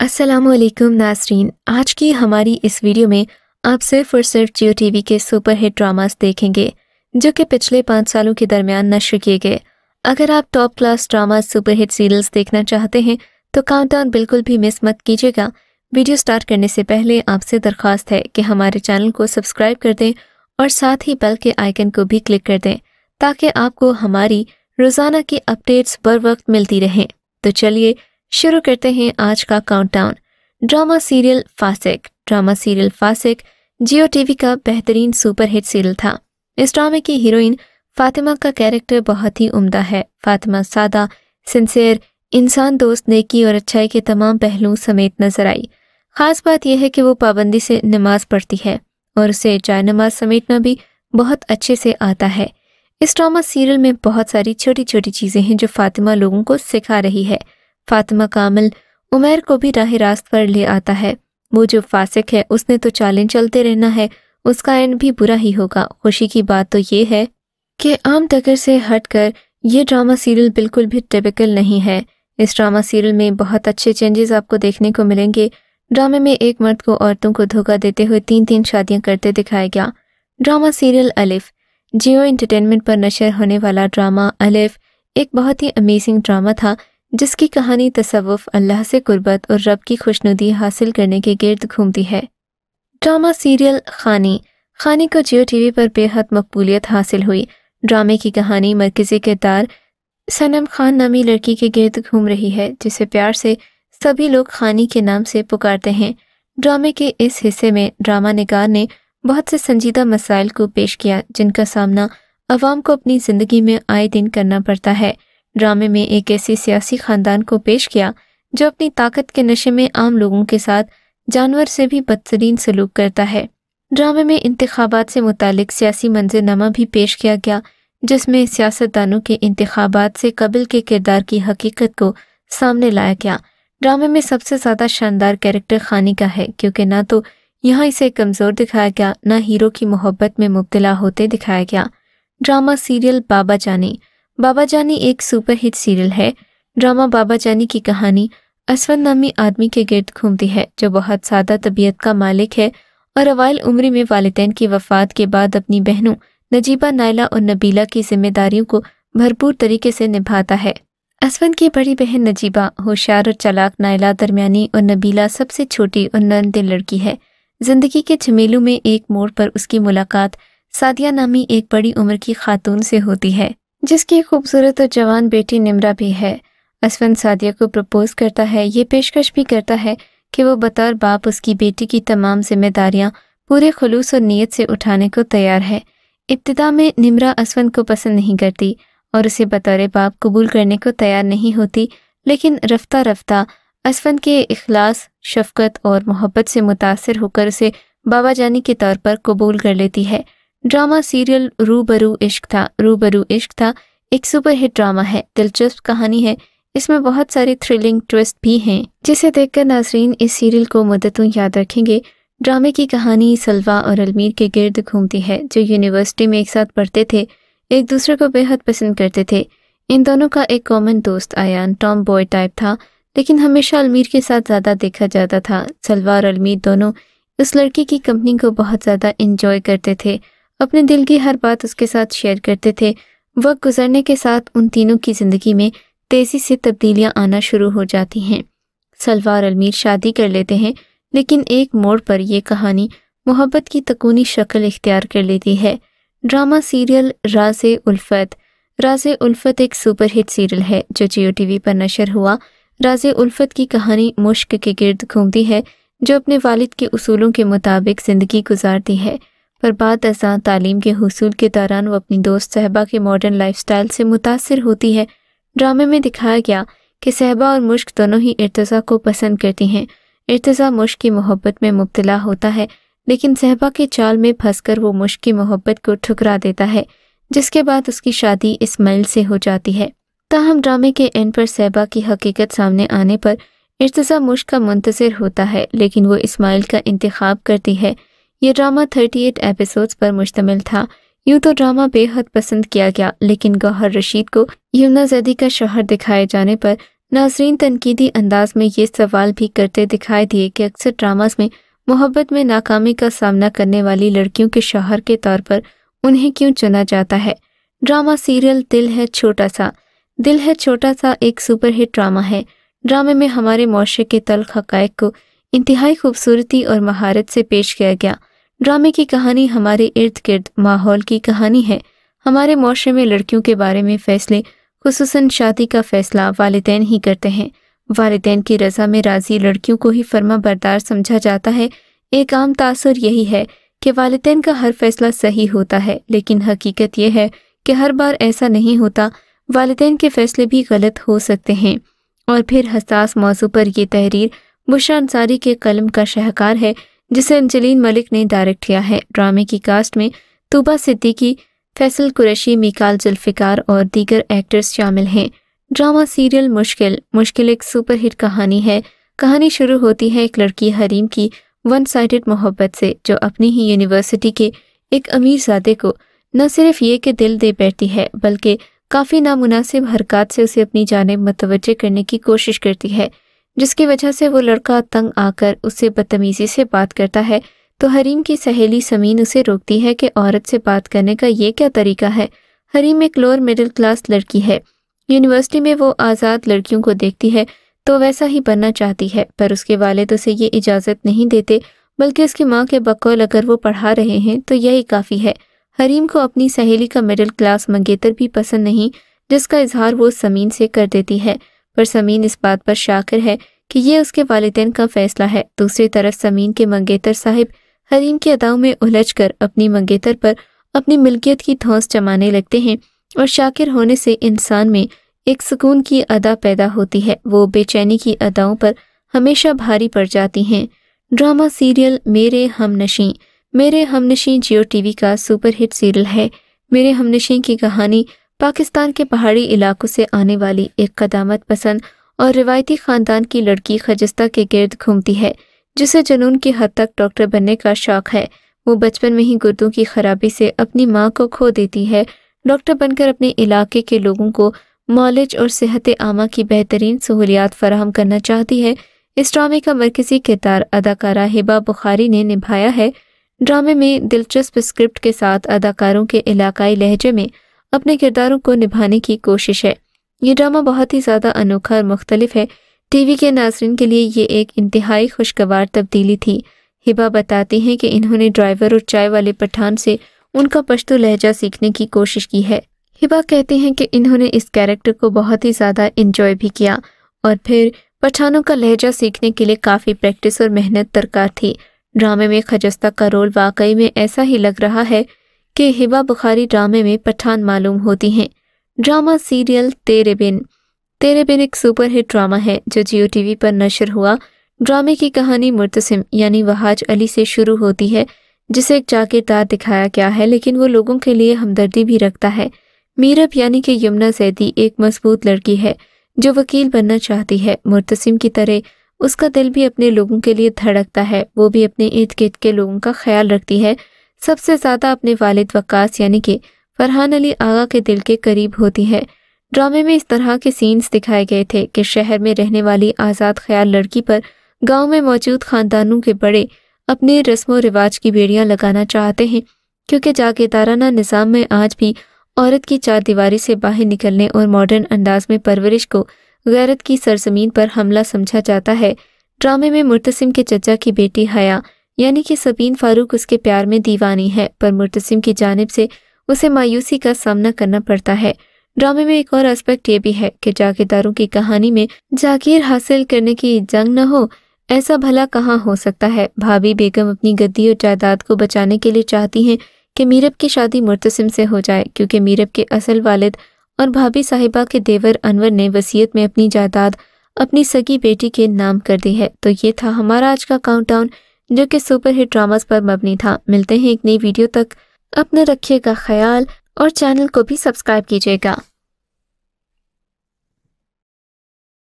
السلام علیکم ناظرین، آج کی ہماری اس ویڈیو میں آپ صرف اور صرف جیو ٹی وی کے سپر ہٹ ڈراماز دیکھیں گے جو کہ پچھلے 5 سالوں کے درمیان نشر کیے گئے۔ اگر آپ top class dramas super hit serials دیکھنا چاہتے ہیں تو کاؤنٹ ڈاؤن بالکل بھی مس مت کیجیے گا۔ ویڈیو سٹارٹ کرنے سے پہلے آپ سے درخواست ہے کہ ہمارے چینل کو سبسکرائب کر دیں اور ساتھ ہی بیل کے آئیکن کو بھی کلک کر دیں تاکہ آپ کو ہماری روزانہ کی اپڈیٹس بر وقت ملتی رہیں۔ تو چلیے شروع کرتے ہیں آج کا کاؤنٹ ڈاؤن۔ ڈرامہ سیریل فاسق۔ ڈرامہ سیریل فاسق جیو ٹی وی کا بہترین سپر ہٹ سیریل تھا۔ اس ڈرامے کی ہیروئن فاطمہ کا کیریکٹر بہت ہی عمدہ ہے۔ فاطمہ سادہ، سنسیئر، انسان دوست، نیکی اور اچھائی کے تمام پہلوؤں سمیت نظر آئی۔ خاص بات یہ ہے کہ وہ پابندی سے نماز پڑھتی ہے اور اسے جائے نماز سمیٹنا بھی بہت اچھے سے آتا ہے۔ اس ڈرامہ سیریل میں بہت ساری چھوٹی چھوٹی چیزیں ہیں جو فاطمہ لوگوں کو سکھا رہی ہے۔ فاطمہ کا عمل عمیر کو بھی راہ راست پر لے آتا ہے۔ وہ جو فاسق ہے اس نے تو چالیں چلتے رہنا ہے، اس کا اینڈ بھی برا ہی ہوگا۔ خوشی کی بات تو یہ ہے کہ عام ٹکر سے ہٹ کر یہ ڈرامہ سیریل بالکل بھی ٹپیکل نہیں ہے۔ اس ڈرامہ سیریل میں بہت اچھے چینجز آپ کو دیکھنے کو ملیں گے۔ ڈرامے میں ایک مرد کو عورتوں کو دھوکہ دیتے ہوئے 3 شادیاں کرتے دکھایا گیا۔ ڈرامہ سیریل الف جیو انٹرٹینمنٹ پر نشر ہونے والا ڈرامہ الف ایک بہت ہی امیزنگ ڈرامہ تھا جس کی کہانی تصوف، اللہ سے قربت اور رب کی خوشنودی حاصل کرنے کے گرد گھومتی ہے۔ ڈرامہ سیریل خانی کو جیو ٹی وی پر بے حد مقبولیت حاصل ہوئی۔ ڈرامے کی کہانی مرکزی کردار صنم خان نامی لڑکی کے گرد گھوم رہی ہے جسے پیار سے سبھی لوگ خانی کے نام سے پکارتے ہیں۔ ڈرامے کے اس حصے میں ڈرامہ نگار نے بہت سے سنجیدہ مسائل کو پیش کیا جن کا سامنا عوام کو اپنی زندگی میں آئے دن کرنا پڑتا ہے۔ ڈرامے میں ایک ایسی سیاسی خاندان کو پیش کیا جو اپنی طاقت کے نشے میں عام لوگوں کے ساتھ جانور سے بھی بدترین سلوک کرتا ہے۔ ڈرامے میں انتخابات سے متعلق سیاسی منظرنامہ بھی پیش کیا گیا جس میں سیاستدانوں کے انتخابات سے قبل کے کردار کی حقیقت کو سامنے لایا گیا۔ ڈرامے میں سب سے زیادہ شاندار کیریکٹر خانی کا ہے کیونکہ نہ تو یہاں اسے کمزور دکھایا گیا نہ ہیرو کی محبت میں مبتلا ہوتے دکھایا گیا۔ ڈرامہ سیریل بابا جانی ایک سپر ہٹ سیریل ہے۔ ڈرامہ بابا جانی کی کہانی اسود نامی آدمی کے گرد گھومتی ہے جو بہت سادہ طبیعت کا مالک ہے اور اوائل عمری میں والدین کی وفات کے بعد اپنی بہنوں نجیبہ، نائلہ اور نبیلہ کی ذمہ داریوں کو بھرپور طریقے سے نبھاتا ہے۔ اسود کی بڑی بہن نجیبہ ہوشیار اور چالاک، نائلہ درمیانی اور نبیلہ سب سے چھوٹی اور نرم دل لڑکی ہے۔ زندگی کے جھمیلوں میں ایک موڑ پر اس کی ملاقات سعدیہ نامی ایک بڑی عمر کی خاتون سے ہوتی ہے جس کی خوبصورت اور جوان بیٹی نمرہ بھی ہے۔ اسود سعدیہ کو پرپوز کرتا ہے، یہ پیشکش بھی کرتا ہے کہ وہ بطور باپ اس کی بیٹی کی تمام ذمہ داریاں پورے خلوص اور نیت سے اٹھانے کو تیار ہے۔ ابتدا میں نمرہ اسود کو پسند نہیں کرتی اور اسے بطور باپ قبول کرنے کو تیار نہیں ہوتی، لیکن رفتہ رفتہ اسود کے اخلاص، شفقت اور محبت سے متاثر ہو کر اسے بابا جانی کے طور پر قبول کر لیتی ہے۔ ڈرامہ سیریل روبرو عشق تھا ایک سپر ہٹ ڈرامہ ہے۔ دلچسپ کہانی ہے، اس میں بہت سارے تھرلنگ ٹویسٹ بھی ہیں جسے دیکھ کر ناظرین اس سیریل کو مدتوں یاد رکھیں گے۔ ڈرامے کی کہانی سلوا اور المیر کے گرد گھومتی ہے جو یونیورسٹی میں ایک ساتھ پڑھتے تھے، ایک دوسرے کو بے حد پسند کرتے تھے۔ ان دونوں کا ایک کامن دوست ایان ٹام بوائے ٹائپ تھا لیکن ہمیشہ المیر کے ساتھ زیادہ دیکھا جاتا تھا۔ سلوا اور المیر دونوں اس لڑکی کی کمپنی کو بہت زیادہ انجوائے کرتے تھے، اپنے دل کی ہر بات اس کے ساتھ شیئر کرتے تھے۔ وقت گزرنے کے ساتھ ان تینوں کی زندگی میں تیزی سے تبدیلیاں آنا شروع ہو جاتی ہیں۔ سلوا اور المیر شادی کر لیتے ہیں لیکن ایک موڑ پر یہ کہانی محبت کی تکونی شکل اختیار کر لیتی ہے۔ ڈرامہ سیریل راز الفت ایک سپر ہٹ سیریل ہے جو جیو ٹی وی پر نشر ہوا۔ راز الفت کی کہانی مشک کے گرد گھومتی ہے جو اپنے والد کے اصولوں کے مطابق زندگی گزارتی ہے، پر بعد ازاں تعلیم کے حصول کے دوران وہ اپنی دوست صحبہ کے ماڈرن لائف سٹائل سے متاثر ہوتی ہے۔ ڈرامے میں دکھایا گیا کہ صحبہ اور مشک دونوں ہی ارتضیٰ کو پسند کرتی ہیں۔ ارتضیٰ مشک کی محبت میں مبتلا ہوتا ہے لیکن صحبہ کے چال میں پھنس کر وہ مشک کی محبت کو ٹھکرا دیتا ہے جس کے بعد اس کی شادی اسماعیل سے ہو جاتی ہے۔ تاہم ڈرامے کے اینڈ پر صحبہ کی حقیقت سامنے آنے پر ارتضیٰ مشک کا منتظر ہوتا ہے لیکن وہ اسماعیل کا انتخاب کرتی ہے۔ یہ ڈرامہ 38 ایپیسوڈز پر مشتمل تھا۔ یوں تو ڈرامہ بے حد پسند کیا گیا لیکن گوہر رشید کو یمنا زیدی کا شوہر دکھائے جانے پر नाज़रीन तनकीदी अंदाज में ये सवाल भी करते दिखाई दिए कि अक्सर ड्रामास में मोहब्बत में नाकामी का सामना करने वाली लड़कियों के शौहर के तौर पर उन्हें क्यों चुना जाता है। ड्रामा सीरियल दिल है छोटा सा। दिल है छोटा सा एक सुपरहिट ड्रामा है। ड्रामे में हमारे मुआशरे के तल्ख हक़ाइक़ को इंतहाई खूबसूरती और महारत से पेश किया गया। ड्रामे की कहानी हमारे इर्द गिर्द माहौल की कहानी है। हमारे मुआशरे में लड़कियों के बारे में फ़ैसले, खुसूसन शादी का फ़ैसला वालिदैन ही करते हैं। वालिदैन की रज़ा में राज़ी लड़कियों को ही फर्मा बरदार समझा जाता है। एक आम तासुर यही है कि वालिदैन का हर फैसला सही होता है, लेकिन हकीकत यह है कि हर बार ऐसा नहीं होता। वालिदैन के फ़ैसले भी गलत हो सकते हैं। और फिर हसास मौजू पर यह तहरीर बुशरा अंसारी के कलम का शाहकार है, जिसे अंजलीन मलिक ने डायरेक्ट किया है। ड्रामे की कास्ट में तूबा सिद्दीकी, फैसल कुरैशी, मिकाल जुल्फ़िकार और दीगर एक्टर्स शामिल हैं। ड्रामा सीरियल मुश्किल एक सुपरहिट कहानी है। कहानी शुरू होती है एक लड़की हरीम की वन साइडेड मोहब्बत से, जो अपनी ही यूनिवर्सिटी के एक अमीरजादे को न सिर्फ ये कि दिल दे बैठती है, बल्कि काफ़ी नामुनासिब हरकत से उसे अपनी जानिब मुतवज्जे करने की कोशिश करती है, जिसकी वजह से वो लड़का तंग आकर उससे बदतमीज़ी से बात करता है। तो हरीम की सहेली समीन उसे रोकती है कि औरत से बात करने का ये क्या तरीका है। हरीम एक लोअर मिडिल क्लास लड़की है। यूनिवर्सिटी में वो आज़ाद लड़कियों को देखती है तो वैसा ही बनना चाहती है, पर उसके वालिद उसे ये इजाज़त नहीं देते, बल्कि उसकी माँ के बकौल अगर वो पढ़ा रहे हैं तो यही काफ़ी है। हरीम को अपनी सहेली का मिडिल क्लास मंगेतर भी पसंद नहीं, जिसका इजहार वो समीन से कर देती है, पर समीन इस बात पर शाकिर है कि ये उसके वालिदैन का फैसला है। दूसरी तरफ समीन के मंगेतर साहिब हरीम की अदाओं में उलझकर अपनी मंगेतर पर अपनी मिल्कियत की धौंस जमाने लगते हैं और शाकिर होने से इंसान में एक सुकून की अदा पैदा होती है। वो बेचैनी की अदाओं पर हमेशा भारी पड़ जाती हैं। ड्रामा सीरियल मेरे हमनशीं जियो टीवी का सुपरहिट सीरियल है। मेरे हमनशीं की कहानी पाकिस्तान के पहाड़ी इलाकों से आने वाली एक क़दामत पसंद और रिवायती ख़ानदान की लड़की खजिस्ता के गिर्द घूमती है, जिसे जुनून की हद तक डॉक्टर बनने का शौक है। वो बचपन में ही गुर्दों की खराबी से अपनी माँ को खो देती है। डॉक्टर बनकर अपने इलाके के लोगों को मौलिज और सेहत आमा की बेहतरीन सहूलियात फराहम करना चाहती है। इस ड्रामे का मरकज़ी किरदार अदाकारा हिबा बुखारी ने निभाया है। ड्रामे में दिलचस्प स्क्रिप्ट के साथ अदाकारों के इलाकाई लहजे में अपने किरदारों को निभाने की कोशिश है। ये ड्रामा बहुत ही ज़्यादा अनोखा और मुख्तलिफ है। टीवी के नाज़रीन के लिए ये एक इंतहाई खुशगवार तब्दीली थी। हिबा बताती हैं कि इन्होंने ड्राइवर और चाय वाले पठान से उनका पश्तो लहजा सीखने की कोशिश की है। हिबा कहते हैं कि इन्होंने इस कैरेक्टर को बहुत ही ज़्यादा इंजॉय भी किया और फिर पठानों का लहजा सीखने के लिए काफ़ी प्रैक्टिस और मेहनत दरकार थी। ड्रामे में खजिस्ता का रोल वाकई में ऐसा ही लग रहा है कि हिबा बुखारी ड्रामे में पठान मालूम होती हैं। ड्रामा सीरियल तेरे बिन एक सुपरहिट ड्रामा है जो जियो टीवी पर नशर हुआ। ड्रामे की कहानी मुर्तसिम यानी वहाज अली से शुरू होती है, जिसे एक जागीरदार दिखाया गया है, लेकिन वो लोगों के लिए हमदर्दी भी रखता है। मीरब यानी कि यमुना जैदी एक मजबूत लड़की है जो वकील बनना चाहती है। मुर्तसिम की तरह उसका दिल भी अपने लोगों के लिए धड़कता है। वो भी अपने इर्द गिर्द के लोगों का ख्याल रखती है। सबसे ज़्यादा अपने वालिद वकास यानी कि फरहान अली आगा के दिल के करीब होती है। ड्रामे में इस तरह के सीन्स दिखाए गए थे कि शहर में रहने वाली आज़ाद ख्याल लड़की पर गांव में मौजूद खानदानों के बड़े अपने रस्म व रिवाज की बेड़ियां लगाना चाहते हैं, क्योंकि जागीरदाराना निज़ाम में आज भी औरत की चार दीवारी से बाहर निकलने और मॉडर्न अंदाज में परवरिश को गैरत की सरजमीन पर हमला समझा जाता है। ड्रामे में मुर्तसिम के चचा की बेटी हया यानी कि सबीन फारूक उसके प्यार में दीवानी है, पर मुर्तसिम की जानिब से उसे मायूसी का सामना करना पड़ता है। ड्रामे में एक और एस्पेक्ट ये भी है कि जागीरदारों की कहानी में जागीर हासिल करने की जंग न हो, ऐसा भला कहाँ हो सकता है। भाभी बेगम अपनी गद्दी और जायदाद को बचाने के लिए चाहती हैं कि मीरब की शादी मुर्तसिम से हो जाए, क्योंकि मीरब के असल वालिद और भाभी साहिबा के देवर अनवर ने वसीयत में अपनी जायदाद अपनी सगी बेटी के नाम कर दी है। तो ये था हमारा आज का काउंटडाउन, जो कि सुपरहिट ड्रामास पर मबनी था। मिलते हैं एक नई वीडियो तक, अपना रखिएगा ख्याल और चैनल को भी सब्सक्राइब कीजिएगा।